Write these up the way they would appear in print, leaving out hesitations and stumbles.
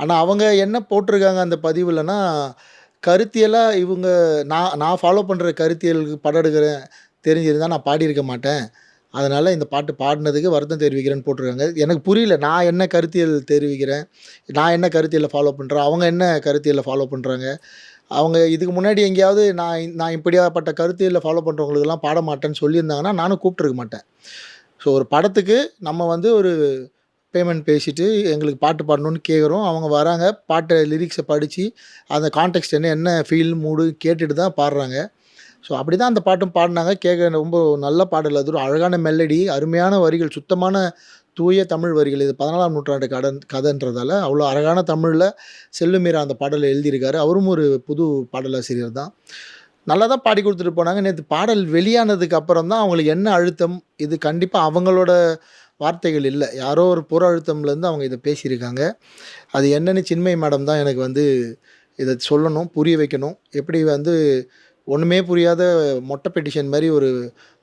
ஆனா அவங்க என்ன போட்டிருக்காங்க அந்த பதிவுலன்னா, கருத்தியலா இவுங்க நான் நான் ஃபாலோ பண்ற கருத்தியலுக்கு படம் எடுக்கிறேன் தெரிஞ்சிருந்தா நான் பாடியிருக்க மாட்டேன். அதனால இந்த பாட்டு பாடுனதுக்கு வருத்தம் தெரிவிக்கிறேன்னு போட்டிருக்காங்க. எனக்கு புரியல. நான் என்ன கருத்தியல் தெரிவிக்கிறேன்? நான் என்ன கருத்தியல ஃபாலோ பண்றேன்? அவங்க என்ன கருத்தியல ஃபாலோ பண்றாங்க? அவங்க இதுக்கு முன்னாடி எங்கேயாவது நான் இப்படியாப்பட்ட கருத்தியல ஃபாலோ பண்றவங்களுக்கெல்லாம் பாட மாட்டேன்னு சொல்லியிருந்தாங்கன்னா, நானும் கூப்பிட்டுருக்க மாட்டேன். ஸோ ஒரு படத்துக்கு நம்ம வந்து ஒரு பேமெண்ட் பேசிட்டு, எங்களுக்கு பாட்டு பாடணும்னு கேட்குறோம். அவங்க வராங்க. பாட்ட லிரிக்ஸ படிச்சு, அந்த கான்டெக்ஸ்ட் என்ன, என்ன ஃபீல், மூடு கேட்டுட்டு தான் பாடுறாங்க. ஸோ அப்படிதான் அந்த பாட்டும் பாடுனாங்க. கேட்க ரொம்ப நல்ல பாடல் அது. ஒரு அழகான மெலடி, அருமையான வரிகள், சுத்தமான தூய தமிழ் வரிகள். இது 14ஆம் நூற்றாண்டு கதைன்றதால, அவ்வளோ அழகான தமிழ்ல செல்லுமீரா அந்த பாடல எழுதியிருக்காரு. அவரும் ஒரு புது பாடலாசிரியர் தான். நல்லா தான் பாடிக் குடுத்துட்டு போனாங்க. நேத்து பாடல் வெளியானதுக்கு அப்புறம் தான் அவங்களுக்கு என்ன அழுத்தம், இது கண்டிப்பா அவங்களோட வார்த்தைகள் இல்ல. யாரோ ஒரு புற அழுத்தம்லேருந்து அவங்க இத பேசியிருக்காங்க. அது என்னன்னு சின்மயி மேடம் தான் எனக்கு வந்து இத சொல்லணும், புரிய வைக்கணும். எப்படி வந்து ஒண்ணுமே புரியாத மொட்டை பெட்டிஷன் மாரி ஒரு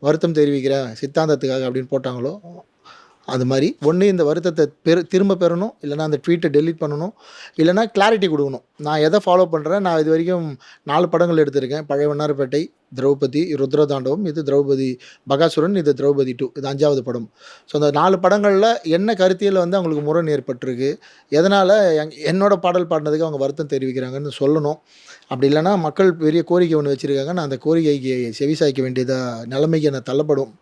வருத்தம் தெரிவிக்கிறேன் சித்தாந்தத்துக்காக அப்படின்னு போட்டாங்களோ, அது மாரி ஒண்ணு இந்த வருத்தத்த திரும்ப பெறணும். இல்லன்னா அந்த ட்வீட்ட டெலீட் பண்ணணும். இல்லன்னா கிளாரிட்டி குடுக்கணும். நான் எத ஃபாலோ பண்றேன், நான் இதுவரைக்கும் 4 படங்கள் எடுத்திருக்கேன். பழைய வண்ணாரப்பேட்டை, திரௌபதி, ருத்ரதாண்டவம், இது திரௌபதி பகாசுரன், இது திரௌபதி 2 இது 5வது படம். ஸோ அந்த 4 படங்கள்ல என்ன கருத்தியல்ல வந்து அவங்களுக்கு முரண் ஏற்பட்டிருக்கு. எதனால என்னோட பாடல் பாடுனதுக்கு அவங்க வருத்தம் தெரிவிக்கிறாங்கன்னு சொல்லணும். அப்படி இல்லன்னா மக்கள் பெரிய கோரிக்கை ஒண்ணு வச்சிருக்காங்க. நான் அந்த கோரிக்கைக்கு செவிசாய்க்க வேண்டியதா நிலைமைக்கு நான் தள்ளப்படும்